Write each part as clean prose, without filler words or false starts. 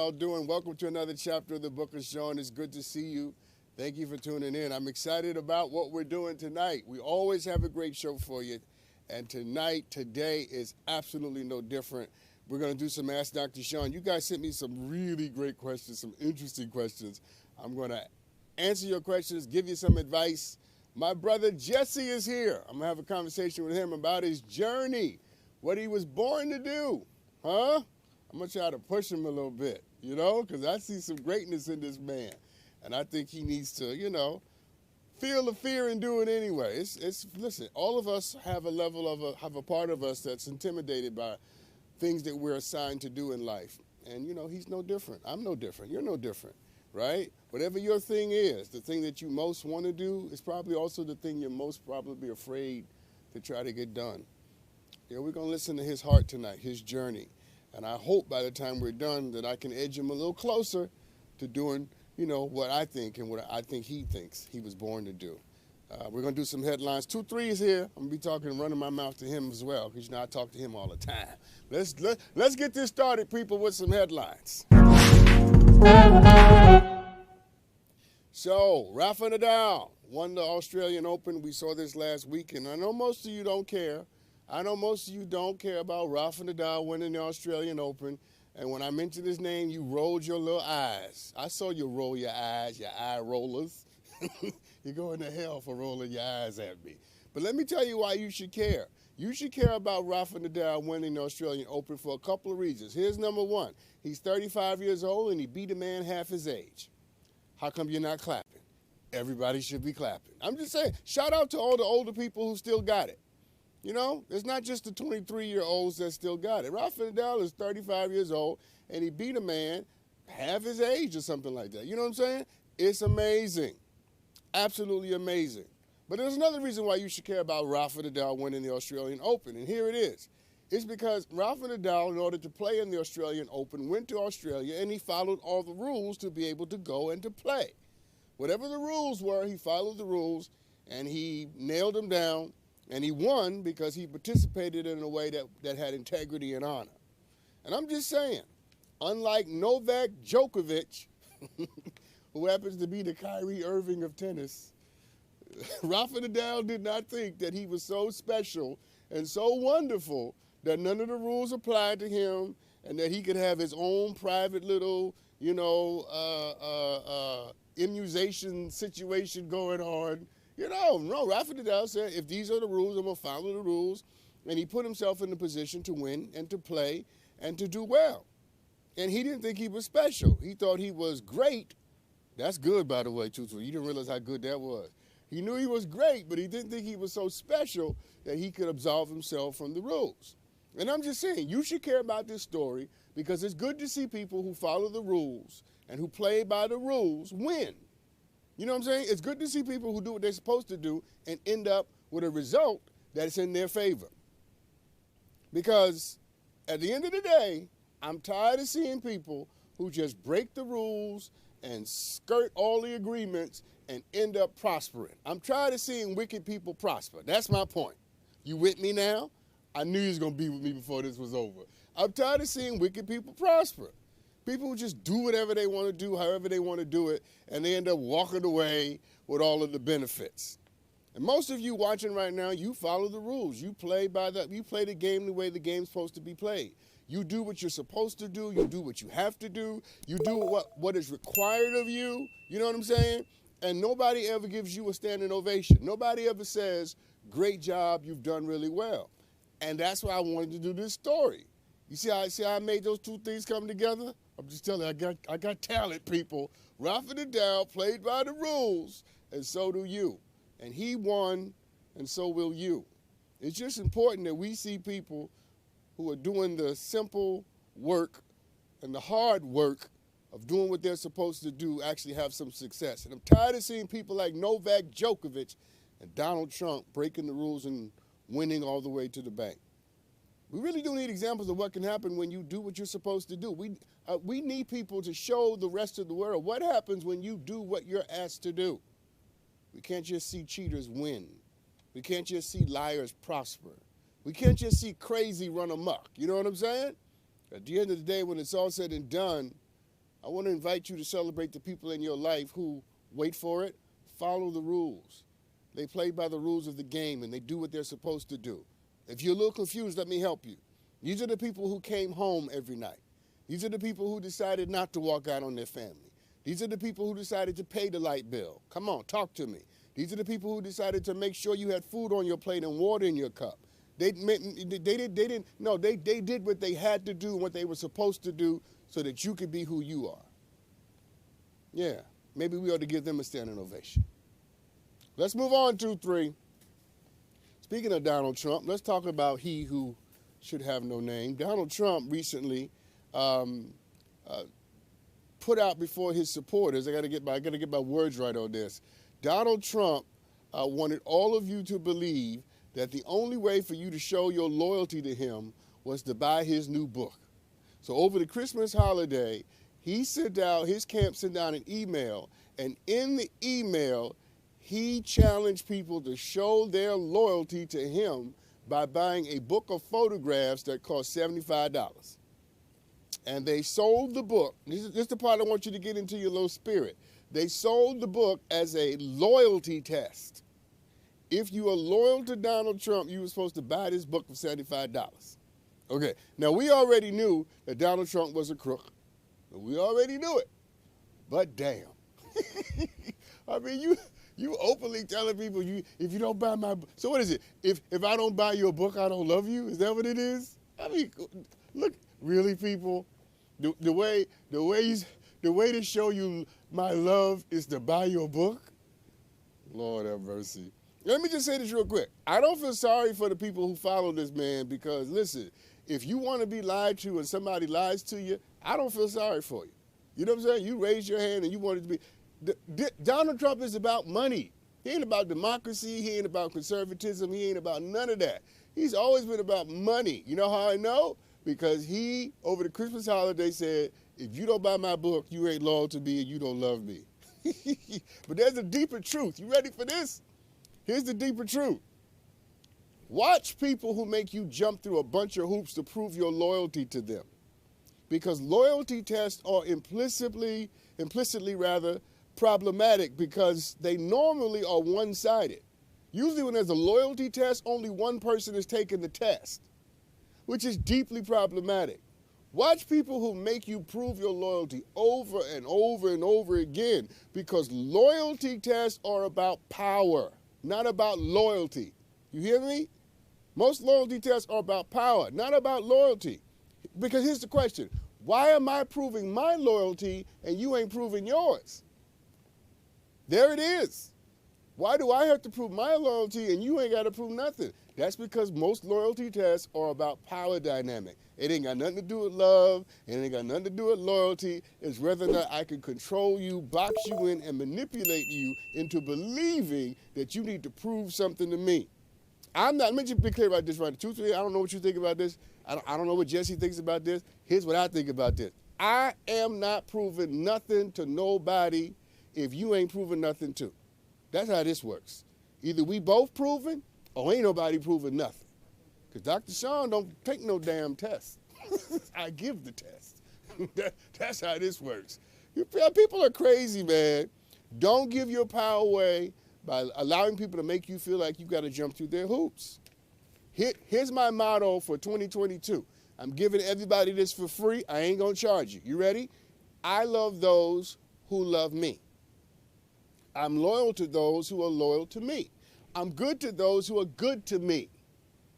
y'all doing? Welcome to another chapter of the Book of Sean. It's good to see you. Thank you for tuning in. I'm excited about what we're doing tonight. We always have a great show for you. And today is absolutely no different. We're going to do some Ask Dr. Sean. You guys sent me some really great questions, some interesting questions. I'm going to answer your questions, give you some advice. My brother Jesse is here. I'm going to have a conversation with him about his journey, what he was born to do. Huh? I'm going to try to push him a little bit, because I see some greatness in this man. And I think he needs to, feel the fear and do it anyway. Listen, all of us have have a part of us that's intimidated by things that we're assigned to do in life. And, he's no different. I'm no different. You're no different, right? Whatever your thing is, the thing that you most want to do is probably also the thing you're most probably afraid to try to get done. Yeah, we're going to listen to his heart tonight, his journey. And I hope by the time we're done that I can edge him a little closer to doing what I think and what I think he thinks he was born to do. We're going to do some headlines. 2-3 is here. I'm going to be talking and running my mouth to him as well because, I talk to him all the time. Let's get this started, people, with some headlines. So, Rafa Nadal won the Australian Open. We saw this last week, and I know most of you don't care. I know most of you don't care about Rafa Nadal winning the Australian Open. And when I mentioned his name, you rolled your little eyes. I saw you roll your eyes, your eye rollers. You're going to hell for rolling your eyes at me. But let me tell you why you should care. You should care about Rafa Nadal winning the Australian Open for a couple of reasons. Here's number one. He's 35 years old and he beat a man half his age. How come you're not clapping? Everybody should be clapping. I'm just saying, shout out to all the older people who still got it. It's not just the 23-year-olds that still got it. Rafa Nadal is 35 years old, and he beat a man half his age or something like that. You know what I'm saying? It's amazing. Absolutely amazing. But there's another reason why you should care about Rafa Nadal winning the Australian Open, and here it is. It's because Rafa Nadal, in order to play in the Australian Open, went to Australia, and he followed all the rules to be able to go and to play. Whatever the rules were, he followed the rules, and he nailed them down. And he won because he participated in a way that had integrity and honor. And I'm just saying, unlike Novak Djokovic, who happens to be the Kyrie Irving of tennis, Rafa Nadal did not think that he was so special and so wonderful that none of the rules applied to him and that he could have his own private little, immunization situation going on. No, Rafa Nadal said, if these are the rules, I'm going to follow the rules. And he put himself in the position to win and to play and to do well. And he didn't think he was special. He thought he was great. That's good, by the way, truthfully. You didn't realize how good that was. He knew he was great, but he didn't think he was so special that he could absolve himself from the rules. And I'm just saying, you should care about this story because it's good to see people who follow the rules and who play by the rules win. You know what I'm saying? It's good to see people who do what they're supposed to do and end up with a result that's in their favor. Because at the end of the day, I'm tired of seeing people who just break the rules and skirt all the agreements and end up prospering. I'm tired of seeing wicked people prosper. That's my point. You with me now? I knew you was going to be with me before this was over. I'm tired of seeing wicked people prosper. People who just do whatever they want to do, however they want to do it, and they end up walking away with all of the benefits. And most of you watching right now, you follow the rules. You play the game the way the game's supposed to be played. You do what you're supposed to do. You do what you have to do. You do what is required of you. You know what I'm saying? And nobody ever gives you a standing ovation. Nobody ever says, great job, you've done really well. And that's why I wanted to do this story. You see how I made those two things come together? I'm just telling you, I got talent, people. Rafa Nadal played by the rules, and so do you. And he won, and so will you. It's just important that we see people who are doing the simple work and the hard work of doing what they're supposed to do actually have some success. And I'm tired of seeing people like Novak Djokovic and Donald Trump breaking the rules and winning all the way to the bank. We really do need examples of what can happen when you do what you're supposed to do. We need people to show the rest of the world what happens when you do what you're asked to do. We can't just see cheaters win. We can't just see liars prosper. We can't just see crazy run amok. You know what I'm saying? At the end of the day, when it's all said and done, I want to invite you to celebrate the people in your life who, wait for it, follow the rules. They play by the rules of the game and they do what they're supposed to do. If you're a little confused, let me help you. These are the people who came home every night. These are the people who decided not to walk out on their family. These are the people who decided to pay the light bill. Come on, talk to me. These are the people who decided to make sure you had food on your plate and water in your cup. They did what they had to do, what they were supposed to do, so that you could be who you are. Yeah, maybe we ought to give them a standing ovation. Let's move on, 2-3. Speaking of Donald Trump, let's talk about he who should have no name. Donald Trump recently put out before his supporters, I got to get my words right on this. Donald Trump wanted all of you to believe that the only way for you to show your loyalty to him was to buy his new book. So over the Christmas holiday, his camp sent out an email, and in the email, he challenged people to show their loyalty to him by buying a book of photographs that cost $75. And they sold the book. This is the part I want you to get into your little spirit. They sold the book as a loyalty test. If you are loyal to Donald Trump, you were supposed to buy this book for $75. Okay, now we already knew that Donald Trump was a crook. We already knew it. But damn. I mean, you openly telling people if you don't buy my book. So what is it? If I don't buy your book, I don't love you? Is that what it is? I mean, look, really, people, the way to show you my love is to buy your book? Lord have mercy. Let me just say this real quick. I don't feel sorry for the people who follow this man because, listen, if you want to be lied to and somebody lies to you, I don't feel sorry for you. You know what I'm saying? You raise your hand and you want it to be. Donald Trump is about money. He ain't about democracy. He ain't about conservatism. He ain't about none of that. He's always been about money. You know how I know? Because he, over the Christmas holiday, said, if you don't buy my book, you ain't loyal to me and you don't love me. But there's a deeper truth. You ready for this? Here's the deeper truth. Watch people who make you jump through a bunch of hoops to prove your loyalty to them. Because loyalty tests are implicitly problematic because they normally are one-sided. Usually when there's a loyalty test, only one person is taking the test, which is deeply problematic. Watch people who make you prove your loyalty over and over and over again because loyalty tests are about power, not about loyalty. You hear me? Most loyalty tests are about power, not about loyalty. Because here's the question. Why am I proving my loyalty and you ain't proving yours? There it is. Why do I have to prove my loyalty and you ain't got to prove nothing? That's because most loyalty tests are about power dynamic. It ain't got nothing to do with love. It ain't got nothing to do with loyalty. It's whether or not I can control you, box you in, and manipulate you into believing that you need to prove something to me. Let me just be clear about this right. Truthfully, I don't know what you think about this. I don't know what Jesse thinks about this. Here's what I think about this. I am not proving nothing to nobody if you ain't proving nothing too. That's how this works. Either we both proving or ain't nobody proving nothing. Because Dr. Sean don't take no damn test. I give the test. That's how this works. People are crazy, man. Don't give your power away by allowing people to make you feel like you got to jump through their hoops. Here's my motto for 2022. I'm giving everybody this for free. I ain't going to charge you. You ready? I love those who love me. I'm loyal to those who are loyal to me. I'm good to those who are good to me.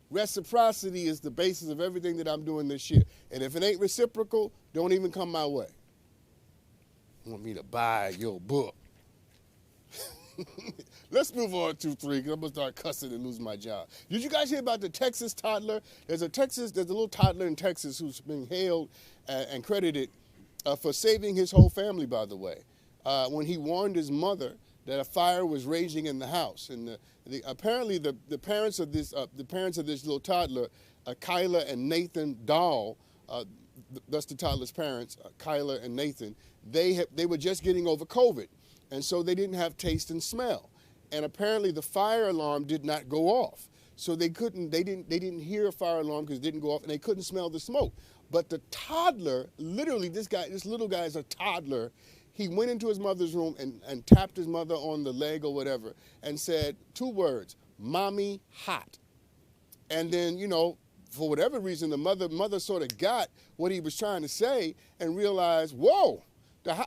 Reciprocity is the basis of everything that I'm doing this year. And if it ain't reciprocal, don't even come my way. You want me to buy your book? Let's move on to 3 because I'm going to start cussing and lose my job. Did you guys hear about the Texas toddler? There's a little toddler in Texas who's been hailed and credited for saving his whole family, by the way, when he warned his mother that a fire was raging in the house. And apparently the parents of this little toddler, Kyla and Nathan Dahl, that's the toddler's parents, Kyla and Nathan, they were just getting over COVID. And so they didn't have taste and smell. And apparently the fire alarm did not go off. so they didn't hear a fire alarm because it didn't go off, and they couldn't smell the smoke. But the toddler, literally, this little guy is a toddler. He went into his mother's room and tapped his mother on the leg or whatever and said 2 words, "Mommy, hot." And then, for whatever reason, the mother sort of got what he was trying to say and realized, whoa,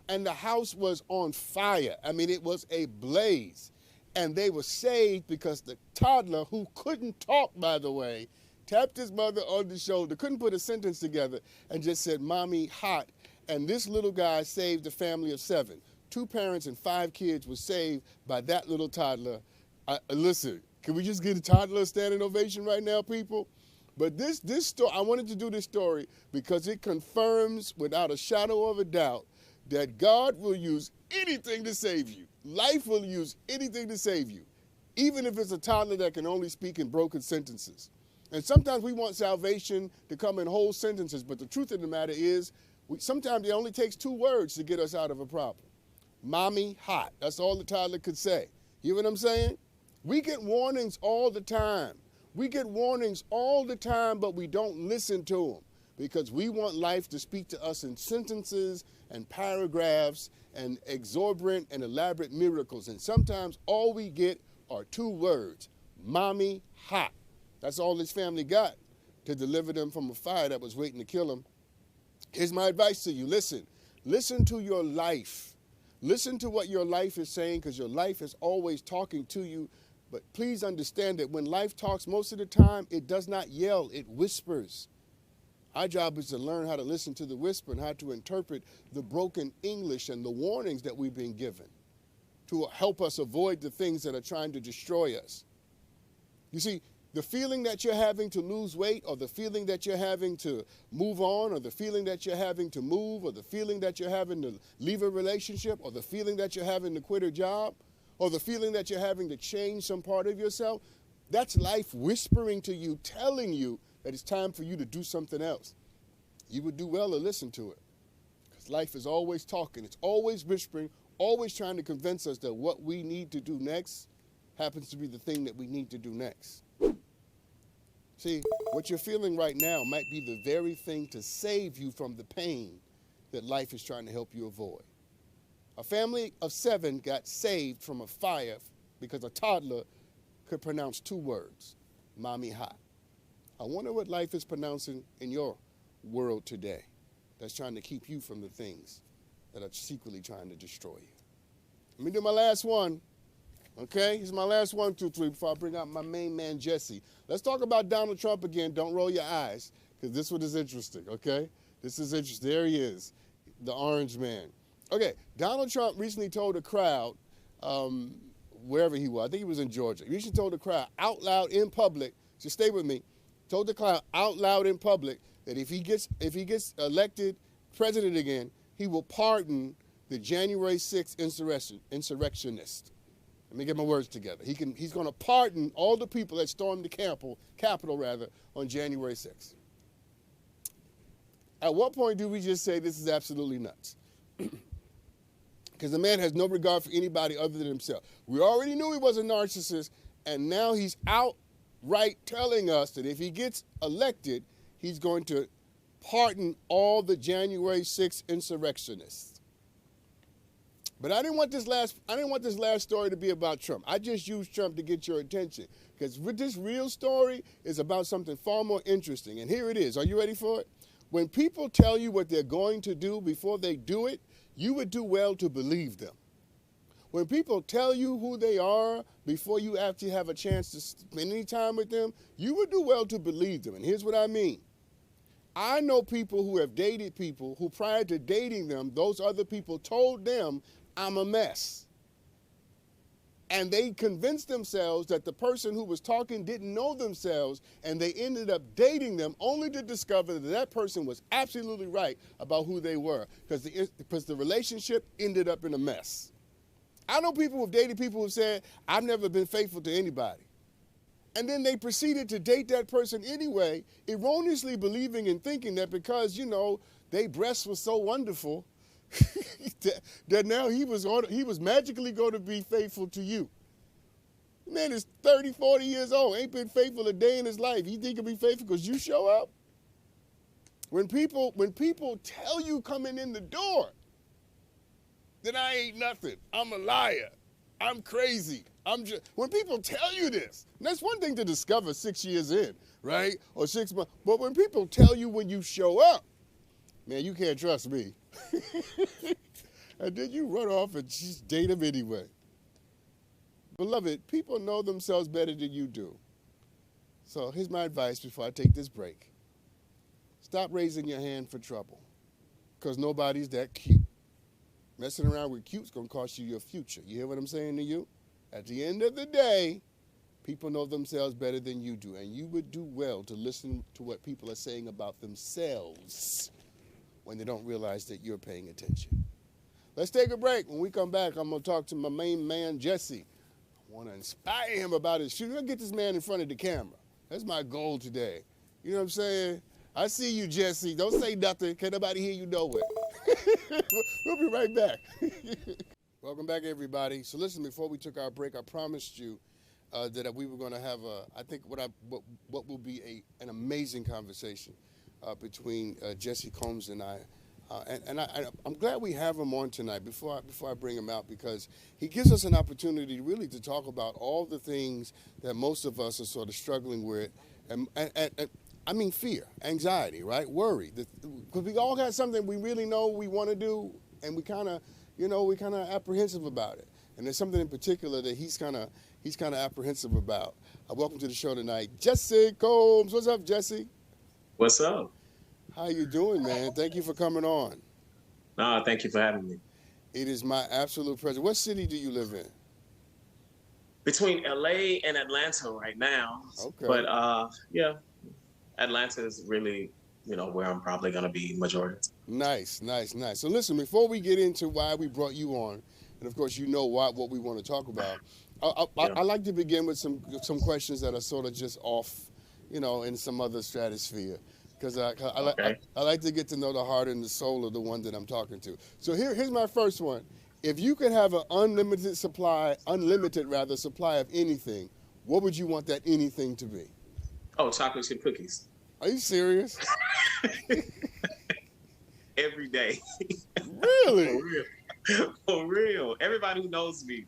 and the house was on fire. I mean, it was a blaze. And they were saved because the toddler, who couldn't talk, by the way, tapped his mother on the shoulder, couldn't put a sentence together, and just said, "Mommy, hot." And this little guy saved a family of 7. 2 parents and 5 kids were saved by that little toddler. Listen, can we just get a toddler a standing ovation right now, people? But this story, I wanted to do this story because it confirms without a shadow of a doubt that God will use anything to save you. Life will use anything to save you, even if it's a toddler that can only speak in broken sentences. And sometimes we want salvation to come in whole sentences, but the truth of the matter is, sometimes it only takes 2 words to get us out of a problem. "Mommy, hot." That's all the toddler could say. You know what I'm saying? We get warnings all the time. We get warnings all the time, but we don't listen to them because we want life to speak to us in sentences and paragraphs and exorbitant and elaborate miracles. And sometimes all we get are 2 words, "Mommy, hot." That's all his family got to deliver them from a fire that was waiting to kill them. Here's my advice to you. Listen to your life. Listen to what your life is saying, because your life is always talking to you. But please understand that when life talks, most of the time, it does not yell, it whispers. Our job is to learn how to listen to the whisper and how to interpret the broken English and the warnings that we've been given to help us avoid the things that are trying to destroy us. You see, the feeling that you're having to lose weight, or the feeling that you're having to move on, or the feeling that you're having to move, or the feeling that you're having to leave a relationship, or the feeling that you're having to quit a job, or the feeling that you're having to change some part of yourself, that's life whispering to you, telling you that it's time for you to do something else. You would do well to listen to it, because life is always talking. It's always whispering, always trying to convince us that what we need to do next happens to be the thing that we need to do next. See, what you're feeling right now might be the very thing to save you from the pain that life is trying to help you avoid. A family of 7 got saved from a fire because a toddler could pronounce 2 words, "Mommy, hot." I wonder what life is pronouncing in your world today that's trying to keep you from the things that are secretly trying to destroy you. Let me do my last one. Okay, here's my last 1, 2, 3 before I bring out my main man, Jesse. Let's talk about Donald Trump again. Don't roll your eyes, because this one is interesting, okay? This is interesting. There he is, the orange man. Okay, Donald Trump recently told a crowd, wherever he was, I think he was in Georgia, he recently told the crowd out loud in public, so stay with me, told the crowd out loud in public that if he gets elected president again, he will pardon the January 6th insurrectionists. Let me get my words together. He's going to pardon all the people that stormed the Capitol on January 6th. At what point do we just say this is absolutely nuts? Because the man has no regard for anybody other than himself. We already knew he was a narcissist, and now he's outright telling us that if he gets elected, he's going to pardon all the January 6th insurrectionists. But I didn't want this last story to be about Trump. I just used Trump to get your attention, because this real story is about something far more interesting. And here it is. Are you ready for it? When people tell you what they're going to do before they do it, you would do well to believe them. When people tell you who they are before you actually have a chance to spend any time with them, you would do well to believe them. And here's what I mean. I know people who have dated people who, prior to dating them, those other people told them, "I'm a mess." And they convinced themselves that the person who was talking didn't know themselves, and they ended up dating them only to discover that that person was absolutely right about who they were, because the relationship ended up in a mess. I know people who've dated people who said, "I've never been faithful to anybody." And then they proceeded to date that person anyway, erroneously believing and thinking that because, their breasts were so wonderful, that now he was magically going to be faithful to you. Man is 30, 40 years old, ain't been faithful a day in his life. You think he'll be faithful because you show up? When people tell you coming in the door that I ain't nothing, I'm a liar, I'm crazy, when people tell you this, that's one thing to discover 6 years in, right? Or 6 months. But when people tell you when you show up, man, you can't trust me. And then you run off and just date them anyway. Beloved, people know themselves better than you do. So here's my advice before I take this break. Stop raising your hand for trouble, because nobody's that cute. Messing around with cute's going to cost you your future. You hear what I'm saying to you? At the end of the day, people know themselves better than you do, and you would do well to listen to what people are saying about themselves when they don't realize that you're paying attention. Let's take a break. When we come back, I'm going to talk to my main man, Jesse. I want to inspire him about his shoes. I'm going to get this man in front of the camera. That's my goal today. You know what I'm saying? I see you, Jesse. Don't say nothing. Can't nobody hear you nowhere. We'll be right back. Welcome back, everybody. So listen, before we took our break, I promised you that we were going to have, what will be an amazing conversation between Jesse Combs and I. I'm glad we have him on tonight before I bring him out, because he gives us an opportunity really to talk about all the things that most of us are sort of struggling with, and I mean fear, anxiety, right? Worry, because we all got something we really know we want to do, and we kind of apprehensive about it. And there's something in particular that he's kind of apprehensive about. Welcome to the show tonight, Jesse Combs. What's up, Jesse? What's up? How you doing, man? Thank you for coming on. No, thank you for having me. It is my absolute pleasure. What city do you live in? Between LA and Atlanta right now. Okay. But yeah, Atlanta is really, where I'm probably going to be majority. Nice. So listen, before we get into why we brought you on, and of course you know what we want to talk about, I like to begin with some questions that are sort of just off, in some other stratosphere. Because I like to get to know the heart and the soul of the one that I'm talking to. So here's my first one. If you could have an unlimited supply of anything, what would you want that anything to be? Oh, chocolate chip cookies. Are you serious? Every day. Really? For real. For real. Everybody who knows me,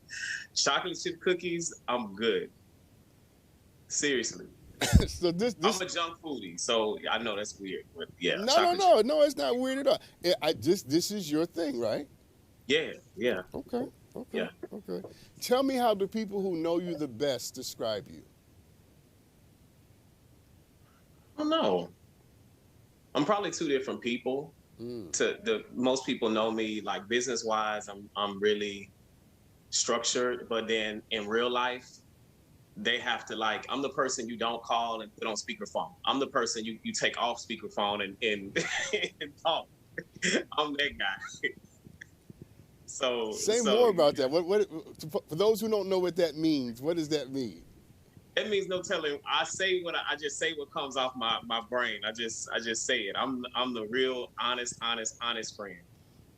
chocolate chip cookies, I'm good. Seriously. So this I'm a junk foodie, so I know that's weird, but yeah. No, it's not weird at all. This is your thing, right? Yeah. Okay. Yeah. Okay. Tell me how the people who know you the best describe you. I don't know. I'm probably two different people. Most people know me like business wise. I'm really structured, but then in real life, they have to I'm the person you don't call and put on speakerphone. I'm the person you take off speakerphone and talk. I'm that guy. Say more about that. What for those who don't know what that means, what does that mean? It means no telling. I say I just say what comes off my brain. I just say it. I'm the real honest friend.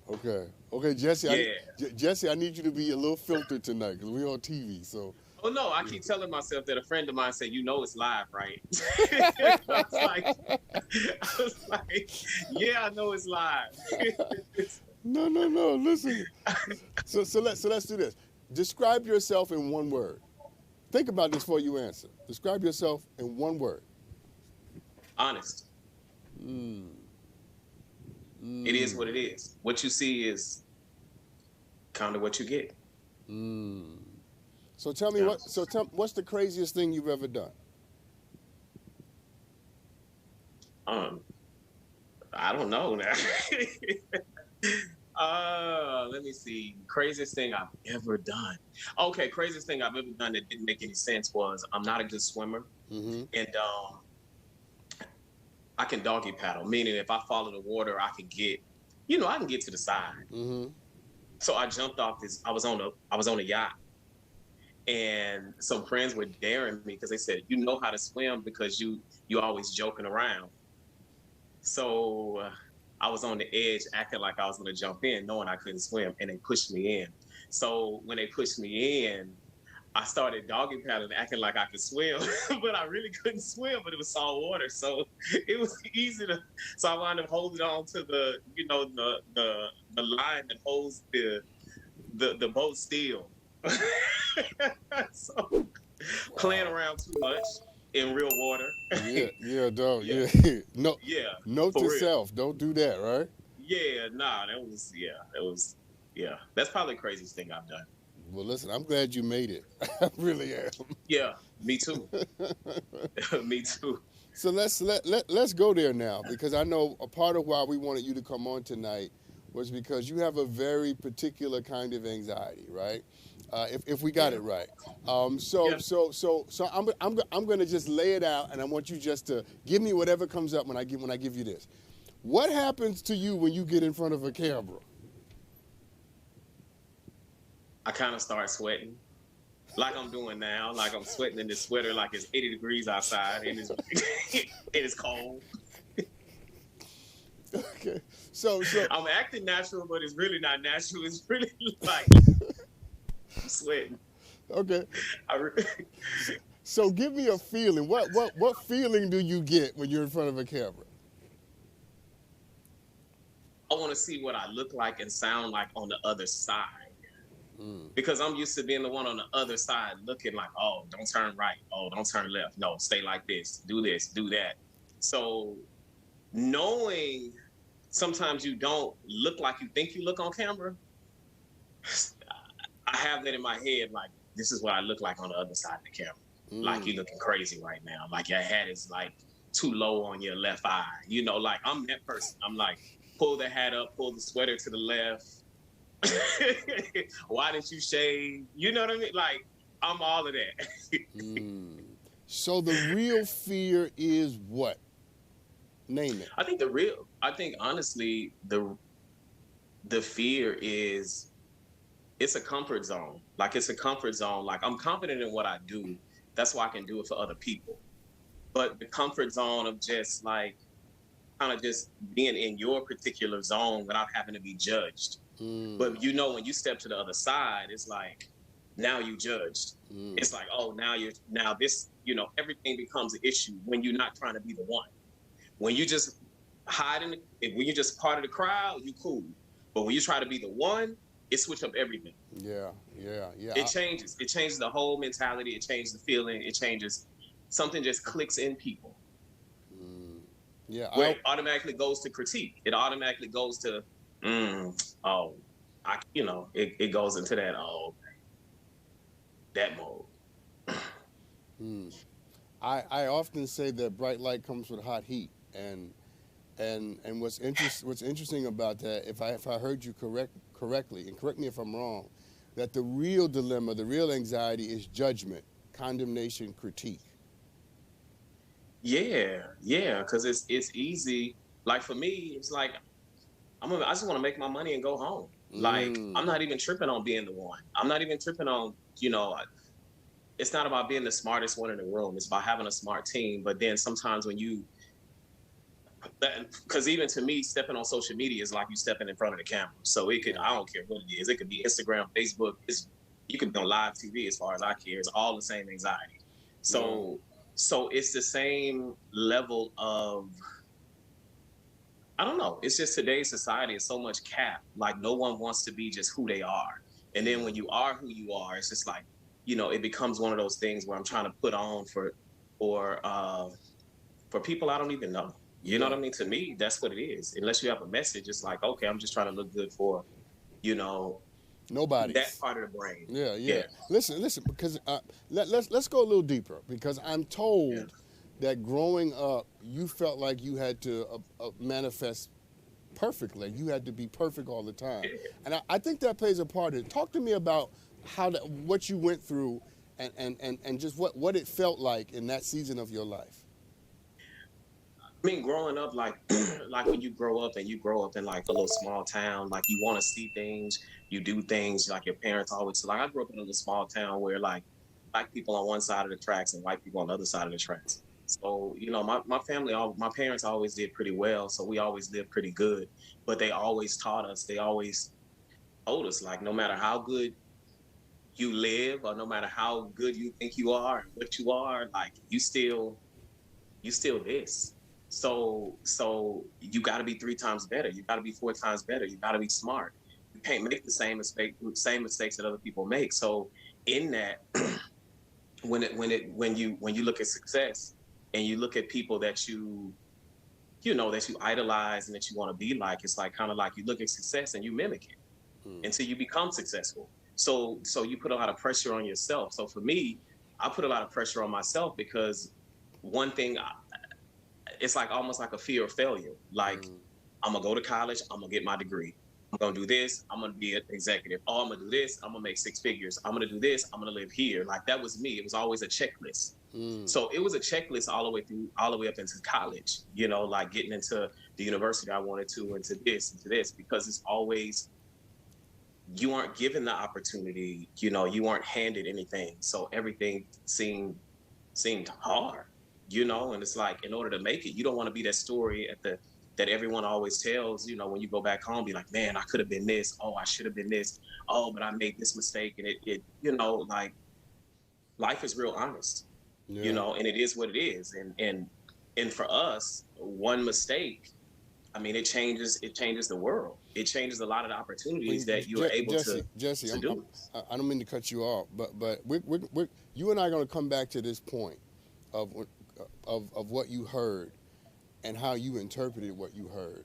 Okay, Jesse. Yeah. Jesse, I need you to be a little filtered tonight because we're on TV. So. Oh no, I keep telling myself that a friend of mine said, it's live, right? I was like, yeah, I know it's live. No. Listen. So let's do this. Describe yourself in one word. Think about this before you answer. Describe yourself in one word. Honest. It is what it is. What you see is kind of what you get. So tell me what's the craziest thing you've ever done? I don't know now. Let me see. Craziest thing I've ever done. Okay, craziest thing I've ever done that didn't make any sense was I'm not a good swimmer, and I can doggy paddle, meaning if I fall in the water, I can get to the side. So I jumped off this. I was on a yacht. And some friends were daring me because they said, you know how to swim because you always joking around. So I was on the edge acting like I was going to jump in, knowing I couldn't swim, and they pushed me in. So when they pushed me in, I started doggy paddling, acting like I could swim, but I really couldn't swim. But it was salt water, so it was easy to. So I wound up holding on to the, the line that holds the boat still. So playing Wow. around too much in real water. Yeah, yeah, dog. Yeah, Yeah. No, yeah, note for to real. self: don't do that, right? Yeah, nah, that was, yeah. That's probably the craziest thing I've done. Well, listen, I'm glad you made it. I really am. Yeah, me too. Me too. So let's go there now, because I know a part of why we wanted you to come on tonight was because you have a very particular kind of anxiety, right? If we got Yeah, it right. yeah. I'm going to just lay it out, and I want you just to give me whatever comes up when I give you this. What happens to you when you get in front of a camera? I kind of start sweating, like I'm doing now. Like I'm sweating in this sweater, like it's 80 degrees outside, and it's it is cold. Okay. So I'm acting natural, but it's really not natural. It's really like I'm sweating. okay. I, re- So give me a feeling. What feeling do you get when you're in front of a camera? I want to see what I look like and sound like on the other side. Mm. Because I'm used to being the one on the other side looking like, oh, don't turn right. Oh, don't turn left. No, stay like this, do that. So knowing sometimes you don't look like you think you look on camera, I have that in my head, like, this is what I look like on the other side of the camera. Like you Mm. looking crazy right now. Like your hat is like too low on your left eye. Like I'm that person. I'm like, pull the hat up, pull the sweater to the left. Why didn't you shave? You know what I mean? Like I'm all of that. Mm. So the real fear is what? Name it. I think honestly, the fear is it's a comfort zone. Like it's a comfort zone. Like I'm confident in what I do. That's why I can do it for other people. But the comfort zone of just like kind of just being in your particular zone without having to be judged. Mm. But when you step to the other side, it's like now you judged. Mm. It's like, oh, now this, everything becomes an issue when you're not trying to be the one. When you just when you're just part of the crowd, you cool. But when you try to be the one, it switch up everything. Yeah, yeah, yeah. It changes. It changes the whole mentality. It changes the feeling. It changes. Something just clicks in people. Mm. Yeah, Where it automatically goes to critique. It automatically goes to, oh, it goes into that, that mode. mm. I often say that bright light comes with hot heat, and what's interesting about that, if I heard you correctly, and correct me if I'm wrong, that the real dilemma, the real anxiety is judgment, condemnation, critique. Yeah, yeah, because it's easy. Like for me, it's like I just want to make my money and go home. Like I'm Mm. not even tripping on being the one. I'm not even tripping on, it's not about being the smartest one in the room. It's about having a smart team. But then sometimes because even to me, stepping on social media is like you stepping in front of the camera. So Yeah. I don't care what it is. It could be Instagram, Facebook. You could be on live TV as far as I care. It's all the same anxiety. Yeah. So it's the same level of, I don't know. It's just today's society is so much cap. Like no one wants to be just who they are. And then when you are who you are, it's just like, it becomes one of those things where I'm trying to put on for people I don't even know. You know Yeah. what I mean? To me, that's what it is. Unless you have a message, it's like, okay, I'm just trying to look good for, you know, that Nobody's. part of the brain. Yeah, yeah. Yeah. Listen, because let's go a little deeper, because I'm Yeah. told that growing up you felt like you had to manifest perfectly. You had to be perfect all the time, and I think that plays a part in it. Talk to me about what you went through, and just what it felt like in that season of your life. I mean, growing up, like, like when you grow up and you grow up in like a little small town, like you want to see things, you do things like your parents always, like I grew up in a little small town where like black people on one side of the tracks and white people on the other side of the tracks. So, my parents always did pretty well. So we always lived pretty good, but they always told us, like, no matter how good you live, or no matter how good you think you are and what you are, like you still this. So you got to be 3 times better. You got to be 4 times better. You got to be smart. You can't make the same mistakes that other people make. So in that, when you look at success and you look at people that you idolize and that you want to be like, it's like kind of like you look at success and you mimic it until you become successful. So you put a lot of pressure on yourself. So for me, I put a lot of pressure on myself because one thing, it's like almost like a fear of failure. Like I'm gonna go to college, I'm gonna get my degree. I'm gonna do this, I'm gonna be an executive. Oh, I'm gonna do this, I'm gonna make 6 figures. I'm gonna do this, I'm gonna live here. Like that was me. It was always a checklist. So it was a checklist all the way up into college, like getting into the university I wanted to, into this, because it's always, you aren't given the opportunity, you aren't handed anything. So everything seemed hard, and it's like, in order to make it, you don't want to be that story that everyone always tells, when you go back home, be like, man, I could have been this. Oh, I should have been this. Oh, but I made this mistake. And it like life is real honest, and it is what it is. And for us, one mistake, I mean, it changes the world. It changes a lot of the opportunities that you are able to do. I don't mean to cut you off, but we're you and I are going to come back to this point of what you heard and how you interpreted what you heard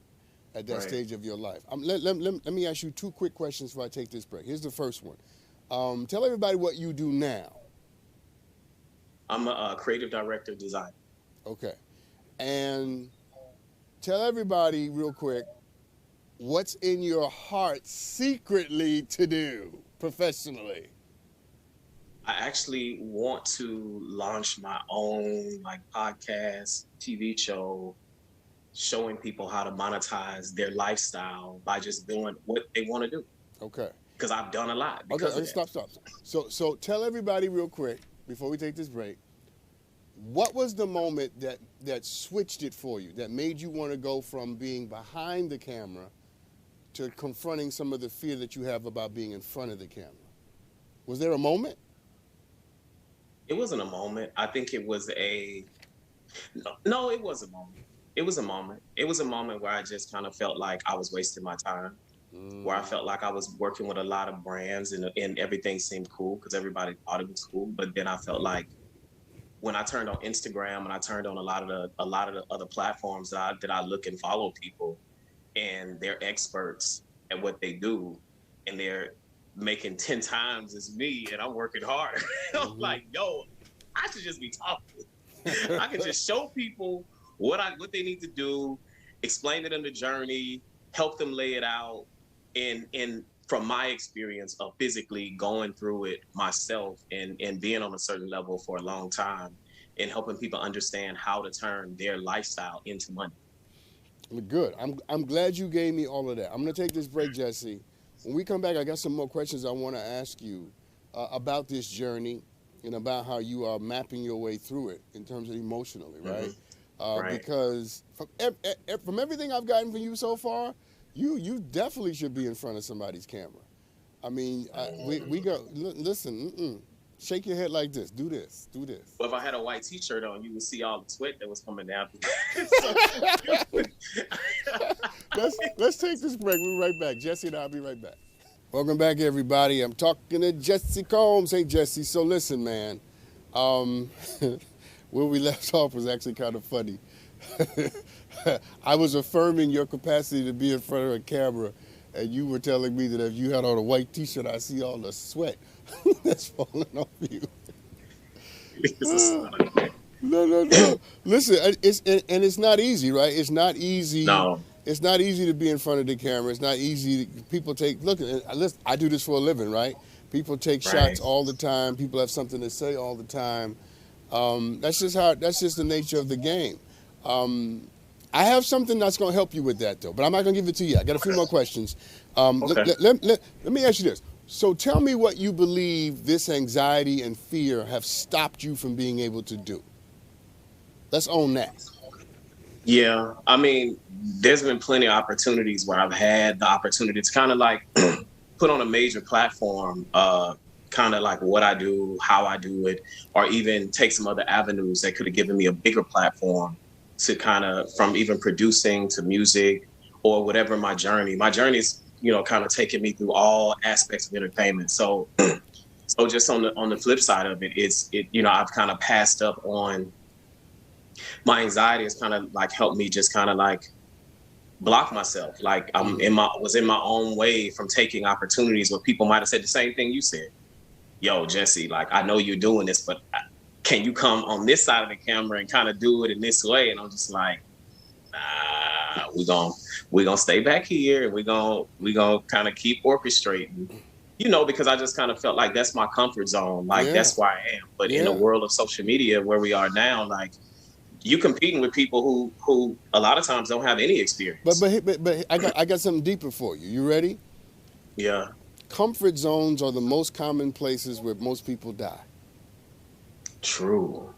at that stage of your life. Let me ask you 2 quick questions before I take this break. Here's the first one. Tell everybody what you do now. I'm a creative director, designer. Okay. And tell everybody real quick, what's in your heart secretly to do professionally? I actually want to launch my own podcast, TV show, showing people how to monetize their lifestyle by just doing what they want to do. Okay. Because I've done a lot. Okay, stop. So tell everybody real quick, before we take this break, what was the moment that switched it for you, that made you want to go from being behind the camera to confronting some of the fear that you have about being in front of the camera? Was there a moment? It wasn't a moment. I think it was no, it was a moment. It was a moment. It was a moment where I just kind of felt like I was wasting my time, where I felt like I was working with a lot of brands and everything seemed cool because everybody thought it was cool. But then I felt like when I turned on Instagram and I turned on a lot of the other platforms that I look and follow people, and they're experts at what they do, and they're making 10 times as me, and I'm working hard. I'm like, yo, I should just be talking. I can just show people what they need to do, explain to them the journey, help them lay it out, and from my experience of physically going through it myself and being on a certain level for a long time, and helping people understand how to turn their lifestyle into money. Good. I'm glad you gave me all of that. I'm going to take this break, Jesse. When we come back, I got some more questions I want to ask you about this journey and about how you are mapping your way through it in terms of emotionally, right? Because from everything I've gotten from you so far, you definitely should be in front of somebody's camera. I mean, we go, listen, shake your head like this, do this. Well, if I had a white t-shirt on, you would see all the sweat that was coming down. Let's take this break. We'll be right back. Jesse and I'll be right back. Welcome back, everybody. I'm talking to Jesse Combs. Hey, Jesse. So listen, man. Where we left off was actually kind of funny. I was affirming your capacity to be in front of a camera, and you were telling me that if you had on a white t-shirt, I see all the sweat that's falling off you. No. Listen, it's not easy, right? It's not easy. No. It's not easy to be in front of the camera. It's not easy. I do this for a living, right? People take shots all the time. People have something to say all the time. That's just the nature of the game. I have something that's going to help you with that, though, but I'm not going to give it to you. I got a few more questions. Let me ask you this. So tell me what you believe this anxiety and fear have stopped you from being able to do. Let's own that. Yeah, I mean, there's been plenty of opportunities where I've had the opportunity to kind of like put on a major platform kind of like what I do, how I do it, or even take some other avenues that could have given me a bigger platform to kind of, from even producing to music or whatever my journey. My journey is, you know, kind of taking me through all aspects of entertainment. So so just on the flip side of it, you know, I've kind of passed up on my anxiety has kind of like helped me just kind of like block myself. Like was in my own way from taking opportunities where people might have said the same thing you said. Yo, Jesse, like, I know you're doing this, but can you come on this side of the camera and kind of do it in this way? And I'm just like, nah, we're gonna stay back here and we're gonna kind of keep orchestrating, you know, because I just kind of felt like that's my comfort zone. Like, that's where I am. But in the world of social media where we are now, like, you competing with people who a lot of times don't have any experience. But I got something deeper for you. You ready? Yeah. Comfort zones are the most common places where most people die. True.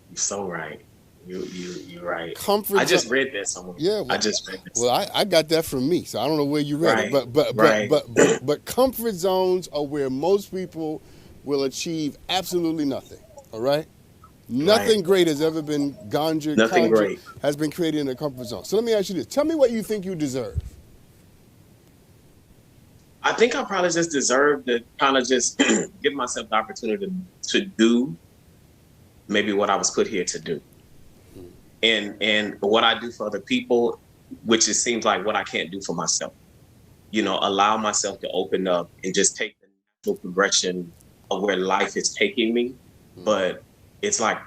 You're so right. You're right. I just read that somewhere. Yeah, I just read this. Well, I got that from me, so I don't know where you read it. But comfort zones are where most people will achieve absolutely nothing. All right. Nothing great has ever been has been created in a comfort zone. So let me ask you this. Tell me what you think you deserve. I think I probably just deserve to kind of just give myself the opportunity to do maybe what I was put here to do. And what I do for other people, which it seems like what I can't do for myself. You know, allow myself to open up and just take the natural progression of where life is taking me. But it's like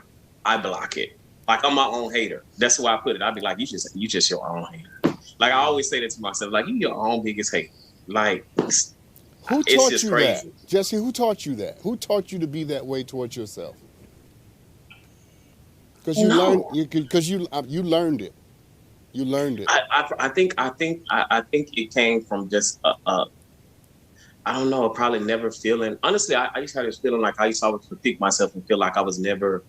I block it. Like, I'm my own hater. That's why I put it. I'd be like, you just your own hater. Like, I always say that to myself, like, you your own biggest hater. Like, who taught you that? Jesse, who taught you that? Who taught you to be that way towards yourself? Because you learned it. You learned it. I think it came from just I don't know, probably never feeling. Honestly, I used to have this feeling like I used to always critique myself and feel like I was never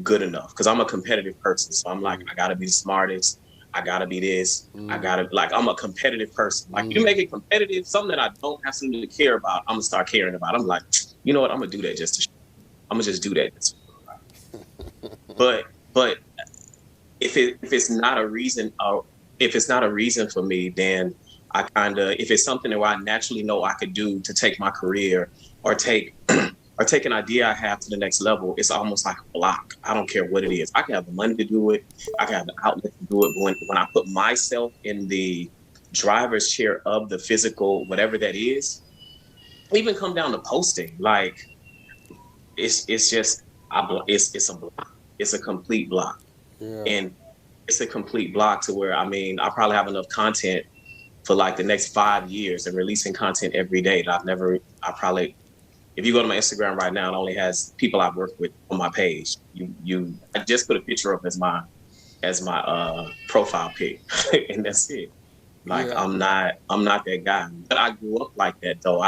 good enough because I'm a competitive person. So I'm like, I gotta be the smartest. I gotta be this. I gotta, like, I'm a competitive person. Like, you make it competitive, something that I don't have something to care about, I'm gonna start caring about. I'm like, you know what? I'm gonna do that just to. I'm gonna just do that. But if it's not a reason, if it's not a reason for me, then I kind of, if it's something that I naturally know I could do to take my career or take an idea I have to the next level, it's almost like a block. I don't care what it is. I can have the money to do it. I can have the outlet to do it. But when I put myself in the driver's chair of the physical, whatever that is, even come down to posting, like, it's just, it's a block. It's a complete block. Yeah. And it's a complete block to where, I mean, I probably have enough content for like the next 5 years and releasing content every day that if you go to my Instagram right now, it only has people I've worked with on my page. I just put a picture up as my profile pic, and that's it. Like, yeah. I'm not that guy. But I grew up like that, though.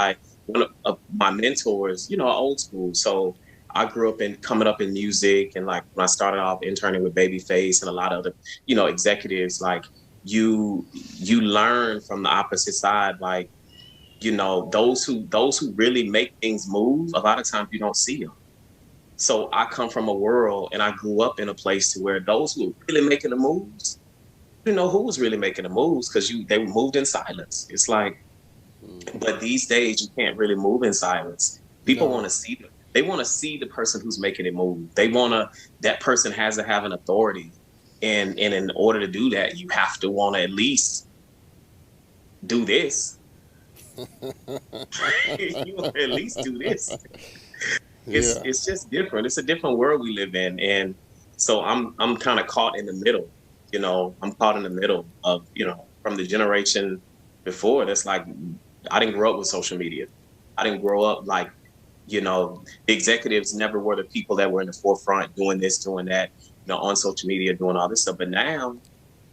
One of my mentors, you know, old school. So I grew up coming up in music, and like when I started off interning with Babyface and a lot of other, you know, executives, like you learn from the opposite side, like, you know, those who really make things move, a lot of times you don't see them. So I come from a world, and I grew up in a place to where those who were really making the moves, you know who was really making the moves because they moved in silence. It's like, but these days you can't really move in silence. People want to see them. They want to see the person who's making it move. That person has to have an authority. And in order to do that, you have to want to at least do this. You want to at least do this. It's just different. It's a different world we live in. And so I'm kind of caught in the middle. You know, I'm caught in the middle of, you know, from the generation before. That's like, I didn't grow up with social media. I didn't grow up like, you know, the executives never were the people that were in the forefront doing this, doing that, you know, on social media, doing all this stuff. But now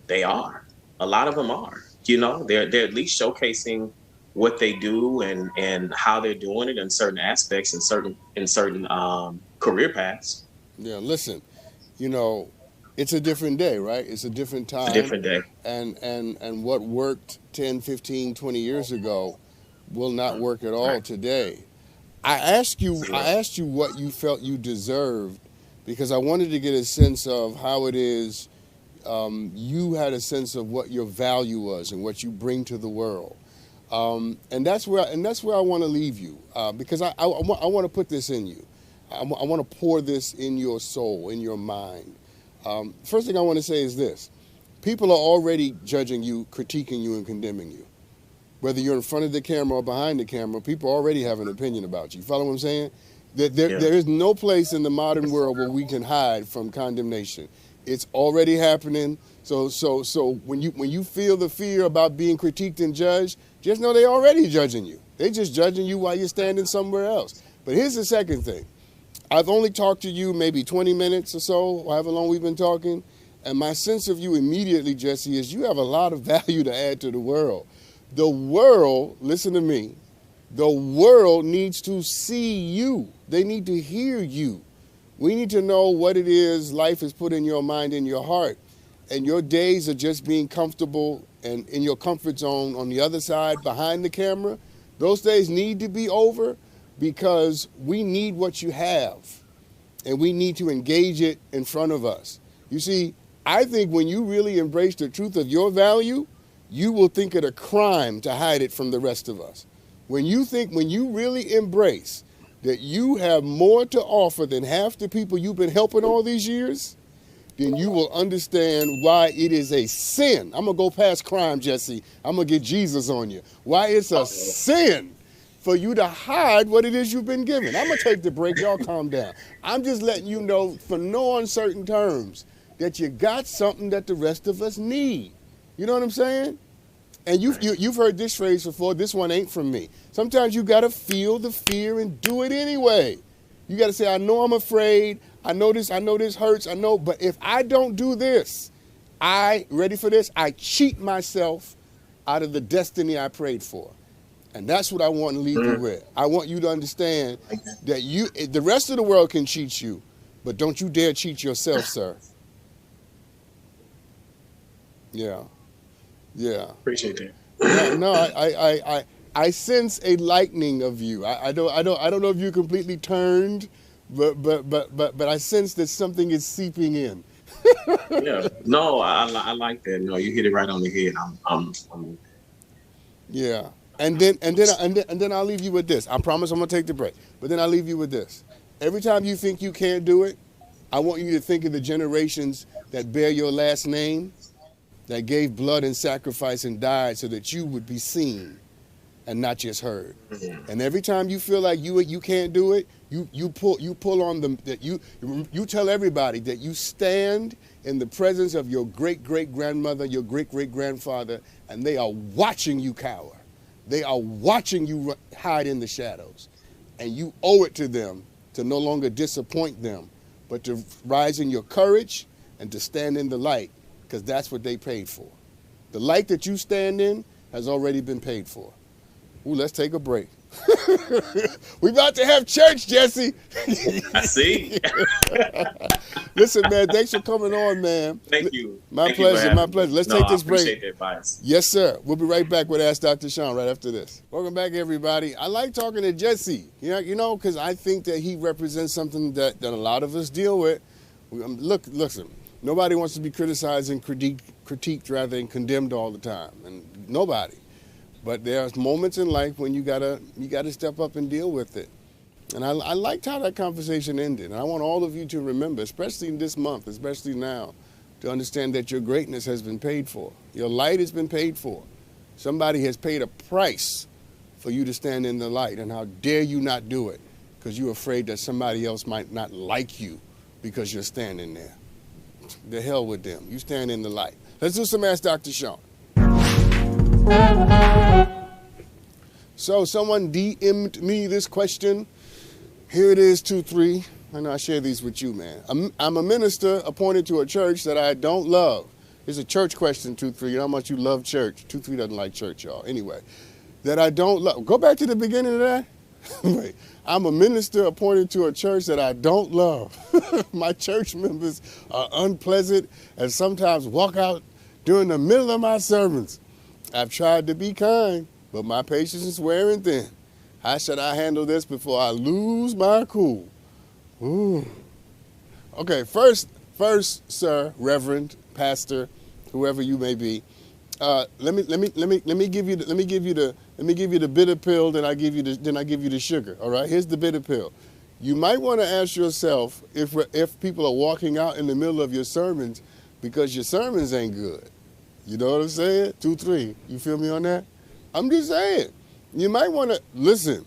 they are. A lot of them are. You know, they're at least showcasing what they do and how they're doing it in certain aspects and certain career paths. Yeah, listen, you know, it's a different day, right? It's a different time. It's a different day. And what worked 10, 15, 20 years ago will not work at all today. I asked you what you felt you deserved because I wanted to get a sense of how it is you had a sense of what your value was and what you bring to the world. And that's where I want to leave you because I want to put this in you. I want to pour this in your soul, in your mind. First thing I want to say is this. People are already judging you, critiquing you, and condemning you. Whether you're in front of the camera or behind the camera, people already have an opinion about you. Follow what I'm saying? There is no place in the modern world where we can hide from condemnation. It's already happening. So when you feel the fear about being critiqued and judged, just know they're already judging you. They're just judging you while you're standing somewhere else. But here's the second thing. I've only talked to you maybe 20 minutes or so, however long we've been talking, and my sense of you immediately, Jesse, is you have a lot of value to add to the world. The world, listen to me, the world needs to see you. They need to hear you. We need to know what it is life has put in your mind and your heart. And your days of just being comfortable and in your comfort zone on the other side behind the camera, those days need to be over because we need what you have and we need to engage it in front of us. You see, I think when you really embrace the truth of your value, you will think it a crime to hide it from the rest of us. When you really embrace that you have more to offer than half the people you've been helping all these years, then you will understand why it is a sin. I'm going to go past crime, Jesse. I'm going to get Jesus on you. Why it's a sin for you to hide what it is you've been given. I'm going to take the break. Y'all calm down. I'm just letting you know for no uncertain terms that you got something that the rest of us need. You know what I'm saying? And you've heard this phrase before. This one ain't from me. Sometimes you got to feel the fear and do it anyway. You got to say, I know I'm afraid. I know this hurts. I know, but if I don't do this, ready for this? I cheat myself out of the destiny I prayed for. And that's what I want to leave you with. I want you to understand that the rest of the world can cheat you, but don't you dare cheat yourself, sir. Yeah. Appreciate that. No, I sense a lightening of you. I don't know if you completely turned, but I sense that something is seeping in. Yeah. No, I like that. No, you hit it right on the head. I'm Yeah. And then I'll leave you with this. I promise I'm gonna take the break. But then I'll leave you with this. Every time you think you can't do it, I want you to think of the generations that bear your last name, that gave blood and sacrifice and died so that you would be seen and not just heard. Mm-hmm. And every time you feel like you can't do it, you pull on them, that you tell everybody that you stand in the presence of your great-great-grandmother, your great-great-grandfather, and they are watching you cower. They are watching you hide in the shadows. And you owe it to them to no longer disappoint them, but to rise in your courage and to stand in the light, because that's what they paid for. The light that you stand in has already been paid for. Ooh, let's take a break. We about to have church, Jesse. I see. Listen, man, thanks for coming on, man. Thank you. My pleasure. Let's take this break. I appreciate the advice. Yes, sir. We'll be right back with Ask Dr. Sean right after this. Welcome back, everybody. I like talking to Jesse, because I think that he represents something that a lot of us deal with. Listen, nobody wants to be criticized and critiqued rather than condemned all the time, and nobody. But there's moments in life when you gotta step up and deal with it. And I liked how that conversation ended. And I want all of you to remember, especially in this month, especially now, to understand that your greatness has been paid for. Your light has been paid for. Somebody has paid a price for you to stand in the light. And how dare you not do it because you're afraid that somebody else might not like you because you're standing there. The hell with them. You stand in the light. Let's do some Ask Dr. Sean. So someone DM'd me this question. Here it is, 2-3. I know I share these with you, man. I'm a minister appointed to a church that I don't love. It's a church question, 2-3. You know how much you love church. 2-3 doesn't like church, y'all. Anyway, that I don't love. Go back to the beginning of that. Wait. I'm a minister appointed to a church that I don't love. My church members are unpleasant and sometimes walk out during the middle of my sermons. I've tried to be kind, but my patience is wearing thin. How should I handle this before I lose my cool? Ooh. Okay, first, sir, Reverend, Pastor, whoever you may be, let me give you the bitter pill. Then I give you the sugar. All right, here's the bitter pill. You might want to ask yourself if people are walking out in the middle of your sermons because your sermons ain't good. You know what I'm saying? 2, 3. You feel me on that? I'm just saying. You might want to listen.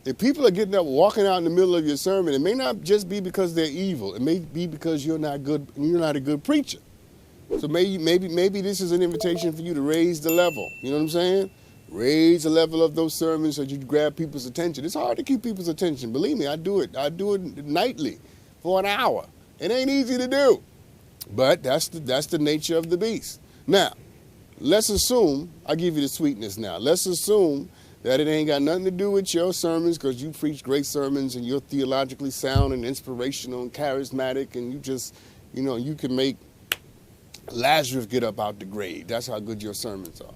If people are getting up, walking out in the middle of your sermon, it may not just be because they're evil. It may be because you're not good. You're not a good preacher. So maybe this is an invitation for you to raise the level. You know what I'm saying? Raise the level of those sermons so you grab people's attention. It's hard to keep people's attention. Believe me, I do it. I do it nightly for an hour. It ain't easy to do, but that's the nature of the beast. Now, let's assume, I'll give you the sweetness now. Let's assume that it ain't got nothing to do with your sermons because you preach great sermons and you're theologically sound and inspirational and charismatic and you just, you can make Lazarus get up out the grave. That's how good your sermons are.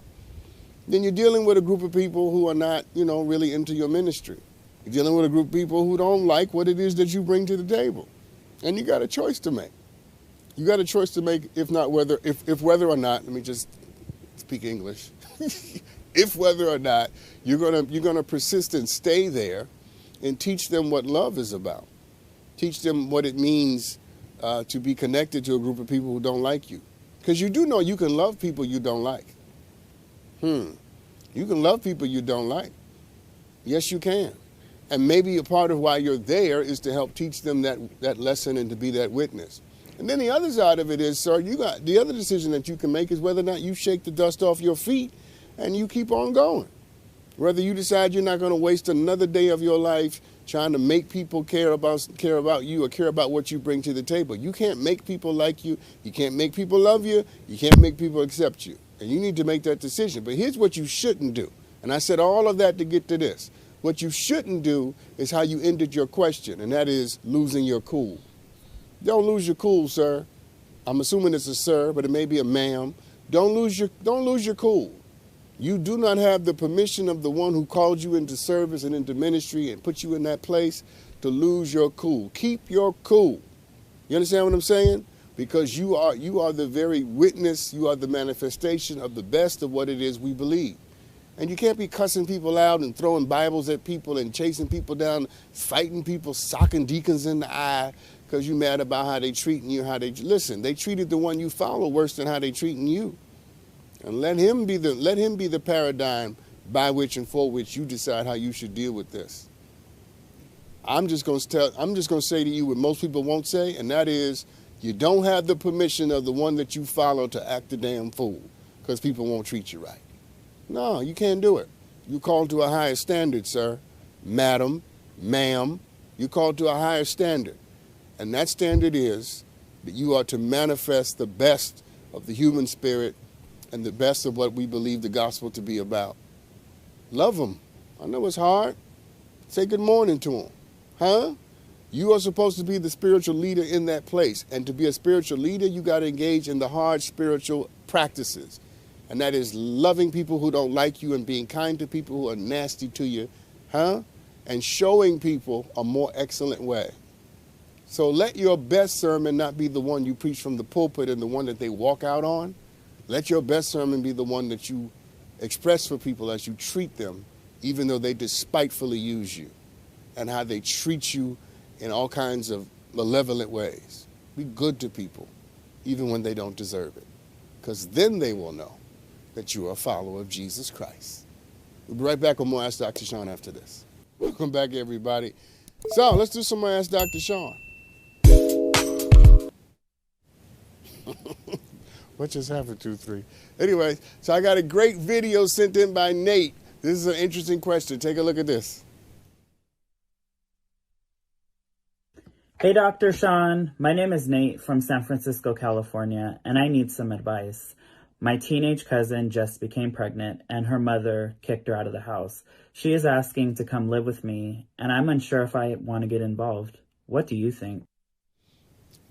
Then you're dealing with a group of people who are not, really into your ministry. You're dealing with a group of people who don't like what it is that you bring to the table. And you got a choice to make. You got a choice to make if whether or not, let me just speak English. If whether or not you're gonna persist and stay there and teach them what love is about. Teach them what it means to be connected to a group of people who don't like you. Because you do know you can love people you don't like. You can love people you don't like. Yes, you can. And maybe a part of why you're there is to help teach them that lesson and to be that witness. And then the other side of it is, sir, the other decision that you can make is whether or not you shake the dust off your feet and you keep on going. Whether you decide you're not going to waste another day of your life trying to make people care about you or care about what you bring to the table. You can't make people like you. You can't make people love you. You can't make people accept you. And you need to make that decision. But here's what you shouldn't do. And I said all of that to get to this. What you shouldn't do is how you ended your question, and that is losing your cool. Don't lose your cool, sir. I'm assuming it's a sir, but it may be a ma'am. Don't lose your cool. You do not have the permission of the one who called you into service and into ministry and put you in that place to lose your cool. Keep your cool. You understand what I'm saying? Because you are the very witness, you are the manifestation of the best of what it is we believe. And you can't be cussing people out and throwing Bibles at people and chasing people down, fighting people, socking deacons in the eye because you're mad about how they treating you, listen, they treated the one you follow worse than how they treating you. And let him be the paradigm by which and for which you decide how you should deal with this. I'm just going to say to you what most people won't say, and that is you don't have the permission of the one that you follow to act a damn fool because people won't treat you right. No, you can't do it. You're called to a higher standard, sir, madam, ma'am. You're called to a higher standard. And that standard is that you are to manifest the best of the human spirit and the best of what we believe the gospel to be about. Love them. I know it's hard. Say good morning to them. Huh? You are supposed to be the spiritual leader in that place. And to be a spiritual leader, you got to engage in the hard spiritual practices. And that is loving people who don't like you and being kind to people who are nasty to you. Huh? And showing people a more excellent way. So let your best sermon not be the one you preach from the pulpit and the one that they walk out on. Let your best sermon be the one that you express for people as you treat them, even though they despitefully use you, and how they treat you in all kinds of malevolent ways. Be good to people, even when they don't deserve it, because then they will know that you are a follower of Jesus Christ. We'll be right back with more Ask Dr. Sean after this. Welcome back, everybody. So let's do some more Ask Dr. Sean. What just happened, 2, 3? Anyway, so I got a great video sent in by Nate. This is an interesting question. Take a look at this. Hey, Dr. Sean. My name is Nate from San Francisco, California, and I need some advice. My teenage cousin just became pregnant, and her mother kicked her out of the house. She is asking to come live with me, and I'm unsure if I want to get involved. What do you think?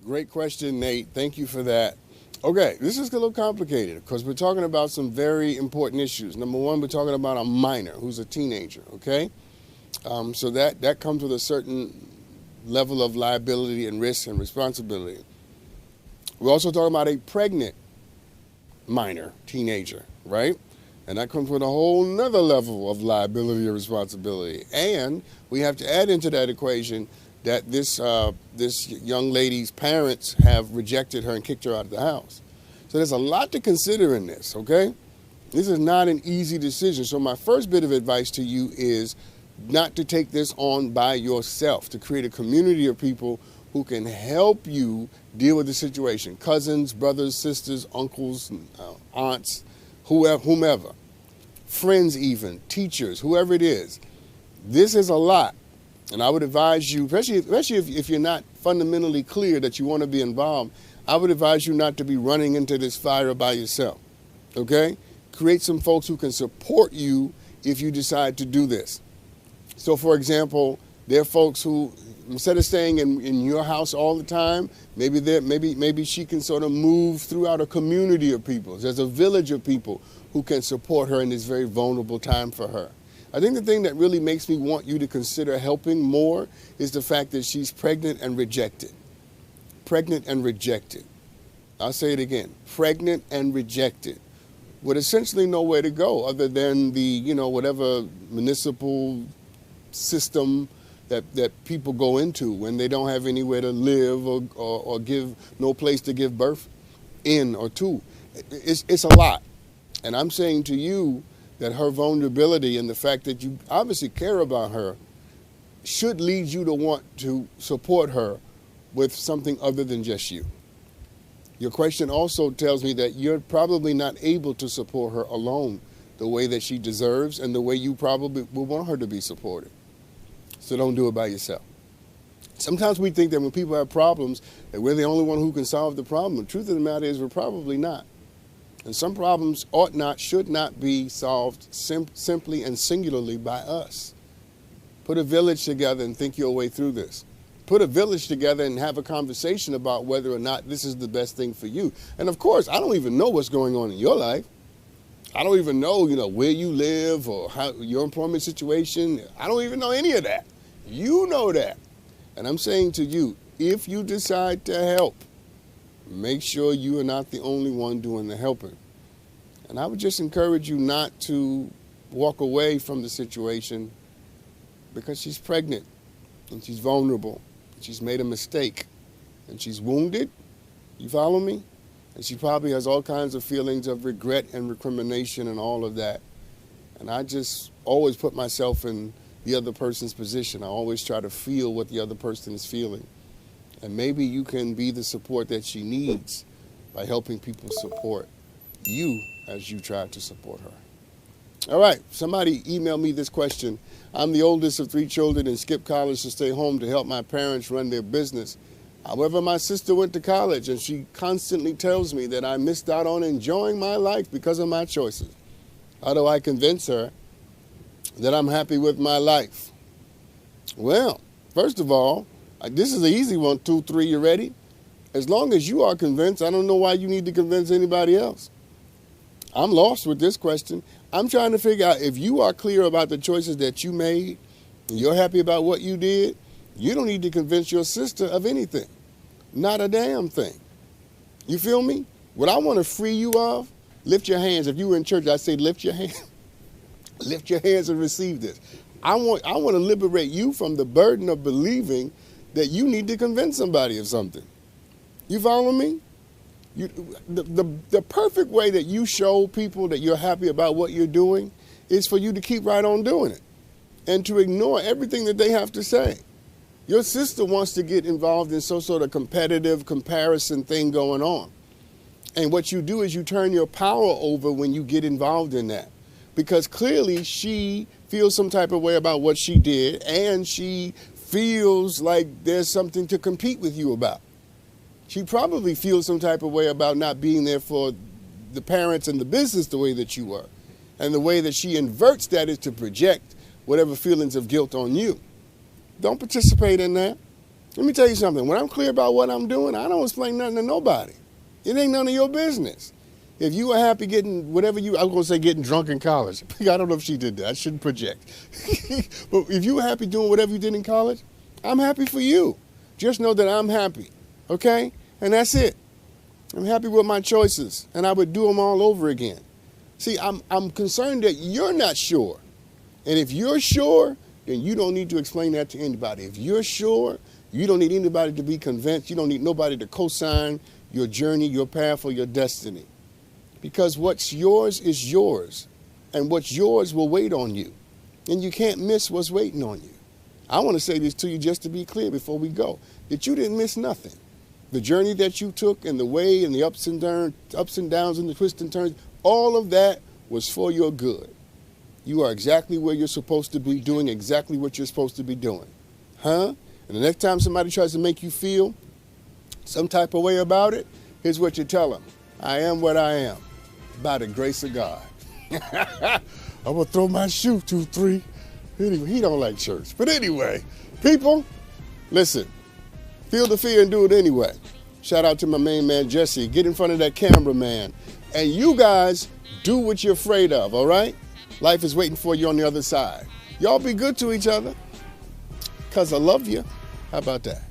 Great question, Nate. Thank you for that. Okay, this is a little complicated because we're talking about some very important issues. Number one, we're talking about a minor who's a teenager, okay? So that comes with a certain level of liability and risk and responsibility. We're also talking about a pregnant minor, teenager, right? And that comes with a whole nother level of liability and responsibility. And we have to add into that equation that this young lady's parents have rejected her and kicked her out of the house. So there's a lot to consider in this, okay? This is not an easy decision. So my first bit of advice to you is not to take this on by yourself, to create a community of people who can help you deal with the situation. Cousins, brothers, sisters, uncles, aunts, whomever, friends even, teachers, whoever it is. This is a lot. And I would advise you, especially if you're not fundamentally clear that you want to be involved, I would advise you not to be running into this fire by yourself, okay? Create some folks who can support you if you decide to do this. So, for example, there are folks who, instead of staying in your house all the time, maybe she can sort of move throughout a community of people. There's a village of people who can support her in this very vulnerable time for her. I think the thing that really makes me want you to consider helping more is the fact that she's pregnant and rejected. Pregnant and rejected. I'll say it again. Pregnant and rejected. With essentially nowhere to go other than the, whatever municipal system that people go into when they don't have anywhere to live or give no place to give birth in or to. It's a lot. And I'm saying to you that her vulnerability and the fact that you obviously care about her should lead you to want to support her with something other than just you. Your question also tells me that you're probably not able to support her alone the way that she deserves and the way you probably would want her to be supported. So don't do it by yourself. Sometimes we think that when people have problems, that we're the only one who can solve the problem. The truth of the matter is we're probably not. And some problems should not be solved simply and singularly by us. Put a village together and think your way through this. Put a village together and have a conversation about whether or not this is the best thing for you. And of course, I don't even know what's going on in your life. I don't even know, where you live or how your employment situation. I don't even know any of that. You know that. And I'm saying to you, if you decide to help, make sure you are not the only one doing the helping. And I would just encourage you not to walk away from the situation because she's pregnant and she's vulnerable. And she's made a mistake and she's wounded. You follow me? And she probably has all kinds of feelings of regret and recrimination and all of that. And I just always put myself in the other person's position. I always try to feel what the other person is feeling. And maybe you can be the support that she needs by helping people support you as you try to support her. All right, somebody emailed me this question. I'm the oldest of 3 children and skipped college to stay home to help my parents run their business. However, my sister went to college and she constantly tells me that I missed out on enjoying my life because of my choices. How do I convince her that I'm happy with my life? Well, first of all, this is an easy one, 2, 3, you ready? As long as you are convinced, I don't know why you need to convince anybody else. I'm lost with this question. I'm trying to figure out if you are clear about the choices that you made, and you're happy about what you did, you don't need to convince your sister of anything. Not a damn thing. You feel me? What I want to free you of, lift your hands. If you were in church, I'd say lift your hands. Lift your hands and receive this. I want to liberate you from the burden of believing that you need to convince somebody of something. You follow me? The perfect way that you show people that you're happy about what you're doing is for you to keep right on doing it and to ignore everything that they have to say. Your sister wants to get involved in some sort of competitive comparison thing going on. And what you do is you turn your power over when you get involved in that. Because clearly she feels some type of way about what she did and she feels like there's something to compete with you about. She probably feels some type of way about not being there for the parents and the business the way that you were. And the way that she inverts that is to project whatever feelings of guilt on you. Don't participate in that. Let me tell you something. When I'm clear about what I'm doing, I don't explain nothing to nobody. It ain't none of your business. If you were happy getting whatever I was going to say getting drunk in college. I don't know if she did that. I shouldn't project. But if you were happy doing whatever you did in college, I'm happy for you. Just know that I'm happy, okay? And that's it. I'm happy with my choices, and I would do them all over again. See, I'm concerned that you're not sure. And if you're sure, then you don't need to explain that to anybody. If you're sure, you don't need anybody to be convinced. You don't need nobody to co-sign your journey, your path, or your destiny. Because what's yours is yours, and what's yours will wait on you. And you can't miss what's waiting on you. I want to say this to you just to be clear before we go, that you didn't miss nothing. The journey that you took and the way and the ups and downs and the twists and turns, all of that was for your good. You are exactly where you're supposed to be, doing exactly what you're supposed to be doing. Huh? And the next time somebody tries to make you feel some type of way about it, here's what you tell them. I am what I am, by the grace of God. I'm going to throw my shoe, 2, 3. Anyway, he don't like church. But anyway, people, listen, feel the fear and do it anyway. Shout out to my main man, Jesse. Get in front of that camera, man. And you guys, do what you're afraid of, all right? Life is waiting for you on the other side. Y'all be good to each other, because I love you. How about that?